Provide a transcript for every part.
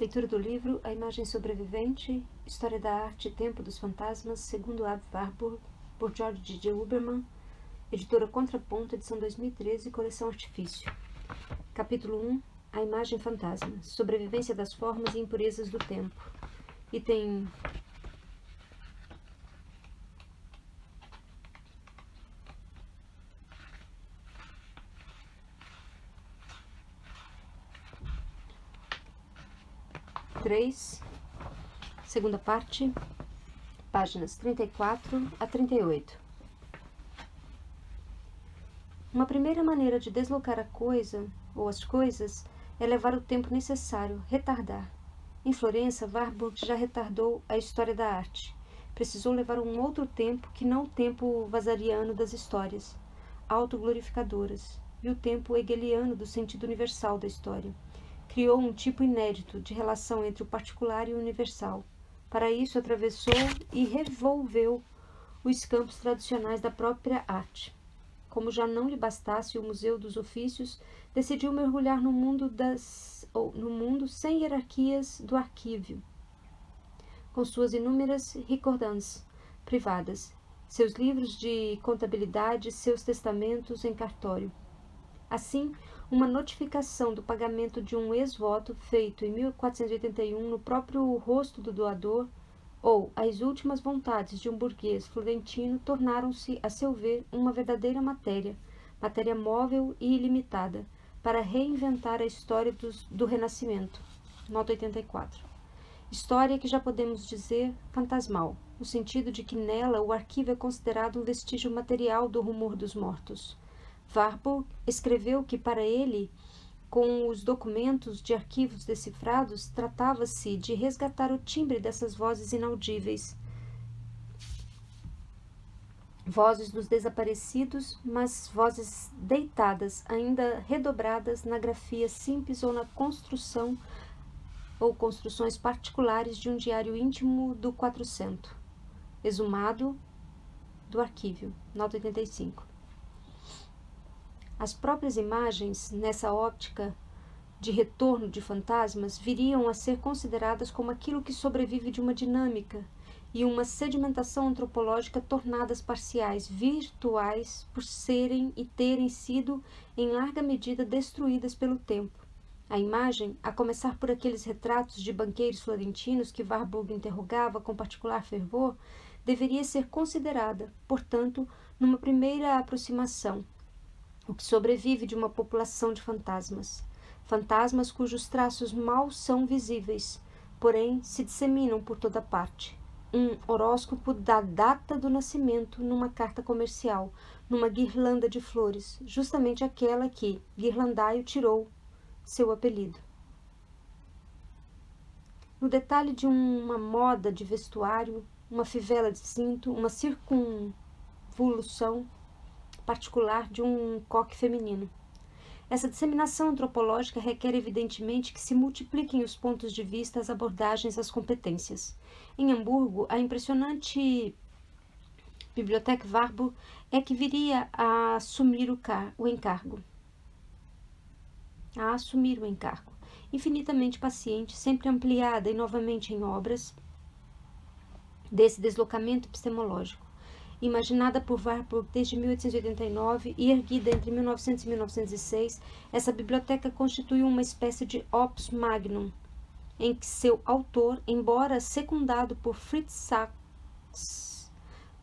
Leitura do livro A Imagem Sobrevivente, História da Arte e Tempo dos Fantasmas, segundo Ave Warburg, por George G. Huberman, editora Contraponto, edição 2013, coleção Artifício. Capítulo 1, A Imagem Fantasma, Sobrevivência das Formas e Impurezas do Tempo. Item 3, segunda parte, páginas 34 a 38. Uma primeira maneira de deslocar a coisa, ou as coisas, é levar o tempo necessário, retardar. Em Florença, Warburg já retardou a história da arte. Precisou levar um outro tempo que não o tempo vasariano das histórias, autoglorificadoras, e o tempo hegeliano do sentido universal da história. Criou um tipo inédito de relação entre o particular e o universal. Para isso, atravessou e revolveu os campos tradicionais da própria arte. Como já não lhe bastasse o Museu dos Ofícios, decidiu mergulhar no mundo sem hierarquias do arquívio, com suas inúmeras recordances privadas, seus livros de contabilidade, seus testamentos em cartório. Assim, uma notificação do pagamento de um ex-voto feito em 1481 no próprio rosto do doador, ou as últimas vontades de um burguês florentino, tornaram-se, a seu ver, uma verdadeira matéria móvel e ilimitada, para reinventar a história do Renascimento. Nota 84. História que já podemos dizer fantasmal, no sentido de que nela o arquivo é considerado um vestígio material do rumor dos mortos. Warburg escreveu que, para ele, com os documentos de arquivos decifrados, tratava-se de resgatar o timbre dessas vozes inaudíveis, vozes dos desaparecidos, mas vozes deitadas, ainda redobradas na grafia simples ou na construção ou construções particulares de um diário íntimo do 400, exumado do arquivo. Nota 85. As próprias imagens, nessa óptica de retorno de fantasmas, viriam a ser consideradas como aquilo que sobrevive de uma dinâmica e uma sedimentação antropológica tornadas parciais, virtuais, por serem e terem sido, em larga medida, destruídas pelo tempo. A imagem, a começar por aqueles retratos de banqueiros florentinos que Warburg interrogava com particular fervor, deveria ser considerada, portanto, numa primeira aproximação, o que sobrevive de uma população de fantasmas. Fantasmas cujos traços mal são visíveis, porém se disseminam por toda parte. Um horóscopo da data do nascimento numa carta comercial, numa guirlanda de flores, justamente aquela que Ghirlandaio tirou seu apelido. No detalhe de uma moda de vestuário, uma fivela de cinto, uma circunvolução particular de um coque feminino. Essa disseminação antropológica requer evidentemente que se multipliquem os pontos de vista, as abordagens, as competências. Em Hamburgo, a impressionante Bibliothek Warburg é que viria a assumir o encargo. Infinitamente paciente, sempre ampliada e novamente em obras desse deslocamento epistemológico. Imaginada por Warburg desde 1889 e erguida entre 1900 e 1906, essa biblioteca constituiu uma espécie de opus magnum, em que seu autor, embora secundado por Fritz Sachs,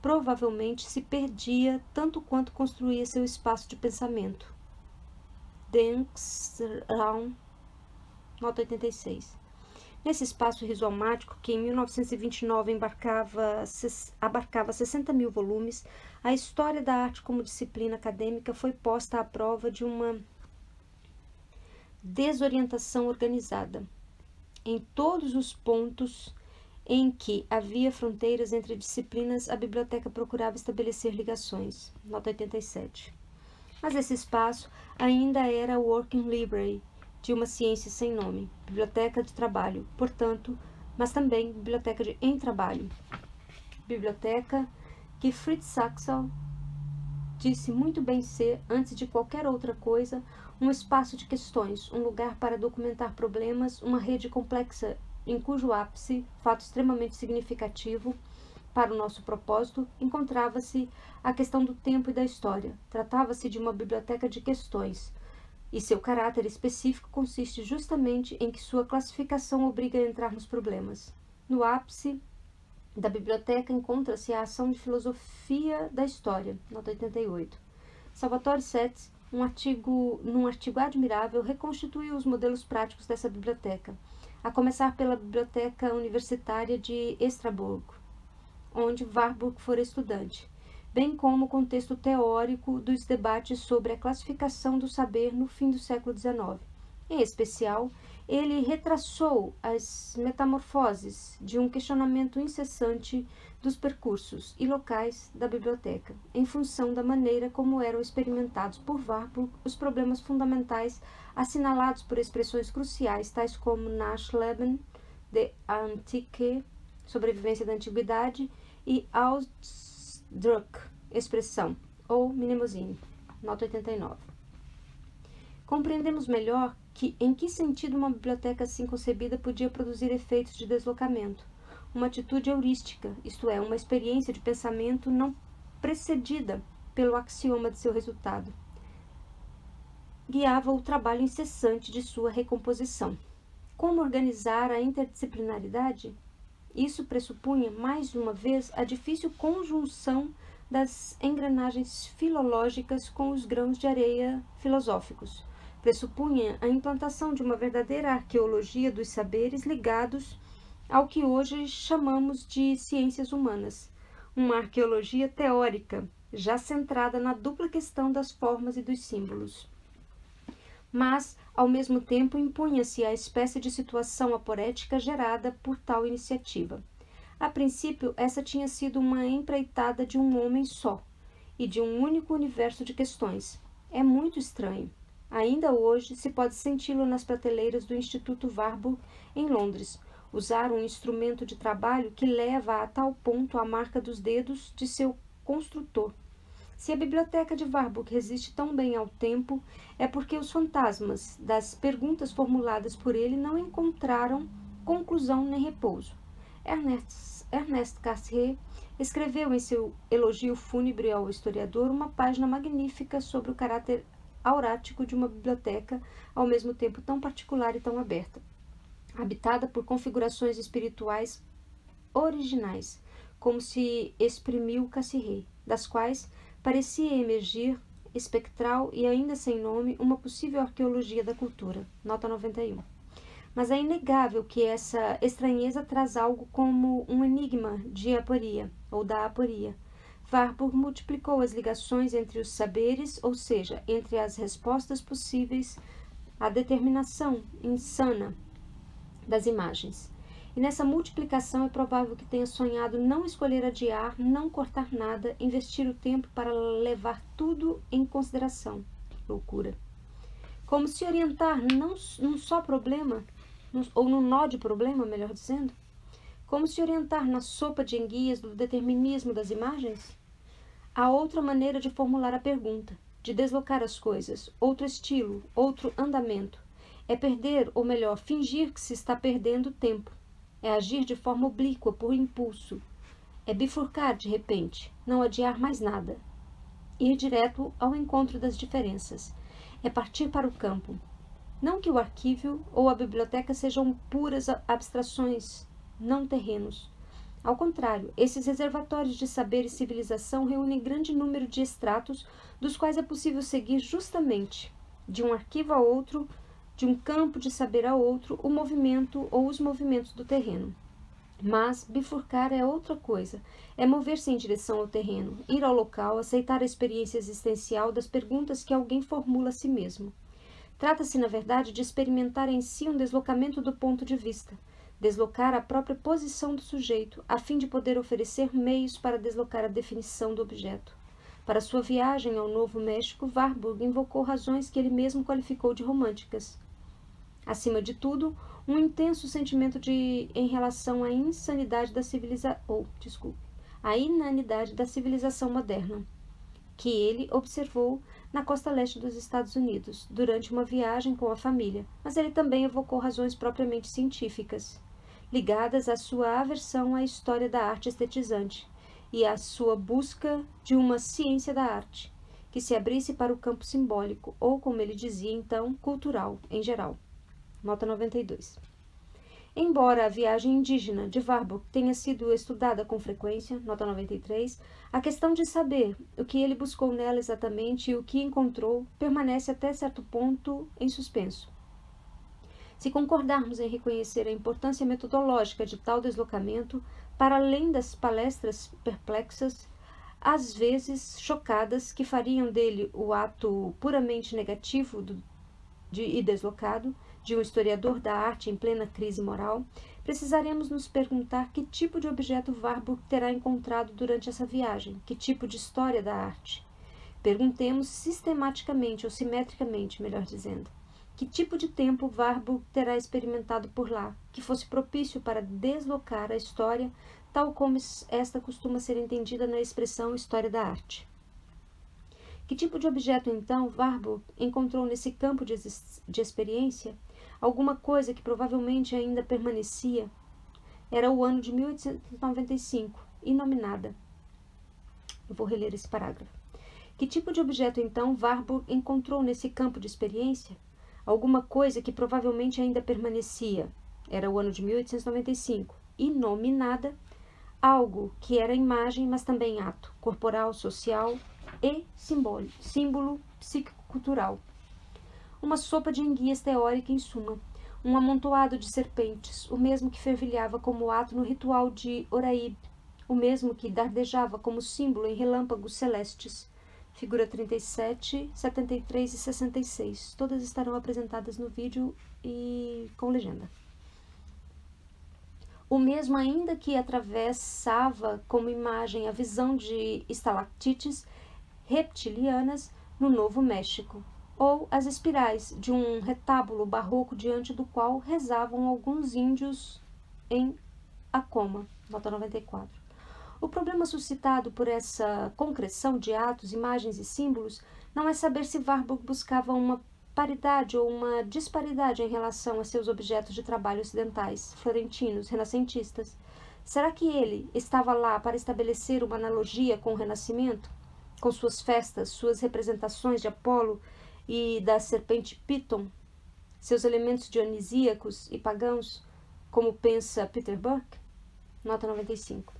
provavelmente se perdia tanto quanto construía seu espaço de pensamento. Denkraum, nota 86. Nesse espaço rizomático, que em 1929 abarcava 60 mil volumes, a história da arte como disciplina acadêmica foi posta à prova de uma desorientação organizada. Em todos os pontos em que havia fronteiras entre disciplinas, a biblioteca procurava estabelecer ligações. Nota 87. Mas esse espaço ainda era o Working Library de uma ciência sem nome, biblioteca de trabalho, portanto, mas também biblioteca em trabalho. Biblioteca que Fritz Sachs disse muito bem ser, antes de qualquer outra coisa, um espaço de questões, um lugar para documentar problemas, uma rede complexa em cujo ápice, fato extremamente significativo para o nosso propósito, encontrava-se a questão do tempo e da história. Tratava-se de uma biblioteca de questões, e seu caráter específico consiste justamente em que sua classificação obriga a entrar nos problemas. No ápice da biblioteca encontra-se a ação de filosofia da história, nota 88. Salvatore Sette, num artigo admirável, reconstituiu os modelos práticos dessa biblioteca, a começar pela Biblioteca Universitária de Estrasburgo, onde Warburg fora estudante, bem como o contexto teórico dos debates sobre a classificação do saber no fim do século XIX. Em especial, ele retraçou as metamorfoses de um questionamento incessante dos percursos e locais da biblioteca, em função da maneira como eram experimentados por Warburg os problemas fundamentais assinalados por expressões cruciais, tais como Nachleben de Antike, sobrevivência da antiguidade, e Ausdruck, expressão, ou mnemosine, nota 89. Compreendemos melhor em que sentido uma biblioteca assim concebida podia produzir efeitos de deslocamento, uma atitude heurística, isto é, uma experiência de pensamento não precedida pelo axioma de seu resultado. Guiava o trabalho incessante de sua recomposição. Como organizar a interdisciplinaridade? Isso pressupunha, mais uma vez, a difícil conjunção das engrenagens filológicas com os grãos de areia filosóficos. Pressupunha a implantação de uma verdadeira arqueologia dos saberes ligados ao que hoje chamamos de ciências humanas, uma arqueologia teórica, já centrada na dupla questão das formas e dos símbolos. Mas, ao mesmo tempo, impunha-se a espécie de situação aporética gerada por tal iniciativa. A princípio, essa tinha sido uma empreitada de um homem só, e de um único universo de questões. É muito estranho. Ainda hoje se pode senti-lo nas prateleiras do Instituto Warburg, em Londres, usar um instrumento de trabalho que leva a tal ponto a marca dos dedos de seu construtor. Se a biblioteca de Warburg resiste tão bem ao tempo, é porque os fantasmas das perguntas formuladas por ele não encontraram conclusão nem repouso. Ernest Cassirer escreveu em seu elogio fúnebre ao historiador uma página magnífica sobre o caráter aurático de uma biblioteca, ao mesmo tempo tão particular e tão aberta, habitada por configurações espirituais originais, como se exprimiu Cassirer, das quais parecia emergir, espectral e ainda sem nome, uma possível arqueologia da cultura. Nota 91. Mas é inegável que essa estranheza traz algo como um enigma de aporia, ou da aporia. Warburg multiplicou as ligações entre os saberes, ou seja, entre as respostas possíveis à determinação insana das imagens. E nessa multiplicação é provável que tenha sonhado não escolher adiar, não cortar nada, investir o tempo para levar tudo em consideração. Loucura. Como se orientar não num só problema, ou num nó de problema, melhor dizendo? Como se orientar na sopa de enguias do determinismo das imagens? Há outra maneira de formular a pergunta, de deslocar as coisas, outro estilo, outro andamento. É perder, ou melhor, fingir que se está perdendo tempo. É agir de forma oblíqua, por impulso. É bifurcar de repente, não adiar mais nada. Ir direto ao encontro das diferenças. É partir para o campo. Não que o arquívio ou a biblioteca sejam puras abstrações, não terrenos. Ao contrário, esses reservatórios de saber e civilização reúnem grande número de extratos, dos quais é possível seguir justamente, de um arquivo a outro, de um campo de saber a outro, o movimento ou os movimentos do terreno. Mas bifurcar é outra coisa, é mover-se em direção ao terreno, ir ao local, aceitar a experiência existencial das perguntas que alguém formula a si mesmo. Trata-se, na verdade, de experimentar em si um deslocamento do ponto de vista, deslocar a própria posição do sujeito, a fim de poder oferecer meios para deslocar a definição do objeto. Para sua viagem ao Novo México, Warburg invocou razões que ele mesmo qualificou de românticas. Acima de tudo, um intenso sentimento em relação à inanidade da civilização moderna, que ele observou na costa leste dos Estados Unidos, durante uma viagem com a família, mas ele também evocou razões propriamente científicas, ligadas à sua aversão à história da arte estetizante e à sua busca de uma ciência da arte, que se abrisse para o campo simbólico, ou, como ele dizia então, cultural, em geral. Nota 92. Embora a viagem indígena de Warburg tenha sido estudada com frequência, nota 93, a questão de saber o que ele buscou nela exatamente e o que encontrou permanece até certo ponto em suspenso. Se concordarmos em reconhecer a importância metodológica de tal deslocamento, para além das palestras perplexas, às vezes chocadas, que fariam dele o ato puramente negativo e deslocado, de um historiador da arte em plena crise moral, precisaremos nos perguntar que tipo de objeto Warburg terá encontrado durante essa viagem, que tipo de história da arte. Perguntemos sistematicamente, ou simetricamente, melhor dizendo, que tipo de tempo Warburg terá experimentado por lá, que fosse propício para deslocar a história, tal como esta costuma ser entendida na expressão história da arte. Que tipo de objeto, então, Warburg encontrou nesse campo de experiência? Alguma coisa que provavelmente ainda permanecia. Era o ano de 1895, inominada. Eu vou reler esse parágrafo. Que tipo de objeto, então, Warburg encontrou nesse campo de experiência? Alguma coisa que provavelmente ainda permanecia. Era o ano de 1895, inominada. Algo que era imagem, mas também ato, corporal, social e símbolo psicocultural. Uma sopa de enguias teórica em suma, um amontoado de serpentes, o mesmo que fervilhava como ato no ritual de Oraib, o mesmo que dardejava como símbolo em relâmpagos celestes. Figura 37, 73 e 66. Todas estarão apresentadas no vídeo e com legenda. O mesmo ainda que atravessava como imagem a visão de estalactites reptilianas no Novo México, ou as espirais de um retábulo barroco diante do qual rezavam alguns índios em Acoma, nota 94. O problema suscitado por essa concreção de atos, imagens e símbolos não é saber se Warburg buscava uma paridade ou uma disparidade em relação a seus objetos de trabalho ocidentais, florentinos, renascentistas. Será que ele estava lá para estabelecer uma analogia com o Renascimento, com suas festas, suas representações de Apolo e da serpente Piton, seus elementos dionisíacos e pagãos, como pensa Peter Burke? Nota 95.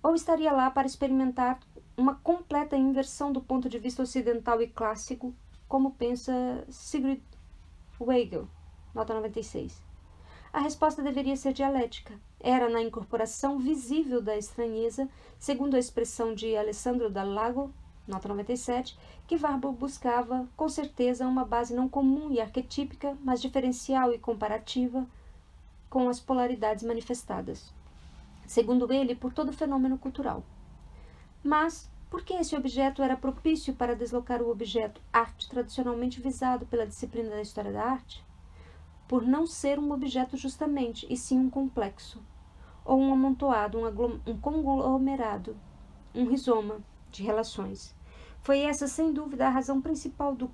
Ou estaria lá para experimentar uma completa inversão do ponto de vista ocidental e clássico, como pensa Sigrid Weigel? Nota 96. A resposta deveria ser dialética. Era na incorporação visível da estranheza, segundo a expressão de Alessandro Dal Lago, nota 97, que Warburg buscava, com certeza, uma base não comum e arquetípica, mas diferencial e comparativa com as polaridades manifestadas, segundo ele, por todo fenômeno cultural. Mas, por que esse objeto era propício para deslocar o objeto arte tradicionalmente visado pela disciplina da história da arte? Por não ser um objeto justamente, e sim um complexo, ou um amontoado, um conglomerado, um rizoma de relações. Foi essa, sem dúvida, a razão principal do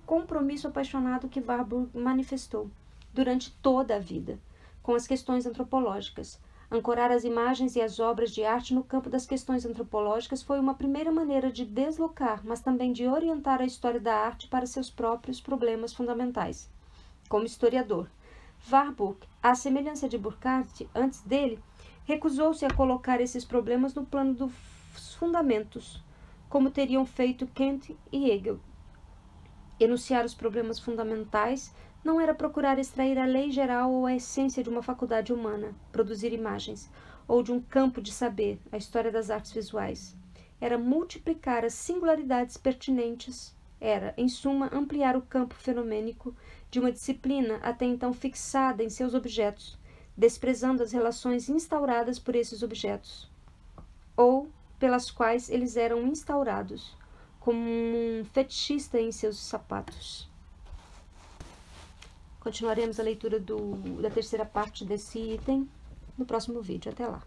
compromisso apaixonado que Warburg manifestou durante toda a vida com as questões antropológicas. Ancorar as imagens e as obras de arte no campo das questões antropológicas foi uma primeira maneira de deslocar, mas também de orientar a história da arte para seus próprios problemas fundamentais. Como historiador, Warburg, à semelhança de Burckhardt, antes dele, recusou-se a colocar esses problemas no plano dos fundamentos, como teriam feito Kant e Hegel. Enunciar os problemas fundamentais não era procurar extrair a lei geral ou a essência de uma faculdade humana, produzir imagens, ou de um campo de saber, a história das artes visuais. Era multiplicar as singularidades pertinentes, era, em suma, ampliar o campo fenomênico de uma disciplina até então fixada em seus objetos, desprezando as relações instauradas por esses objetos, ou pelas quais eles eram instaurados, como um fetichista em seus sapatos. Continuaremos a leitura da terceira parte desse item no próximo vídeo. Até lá!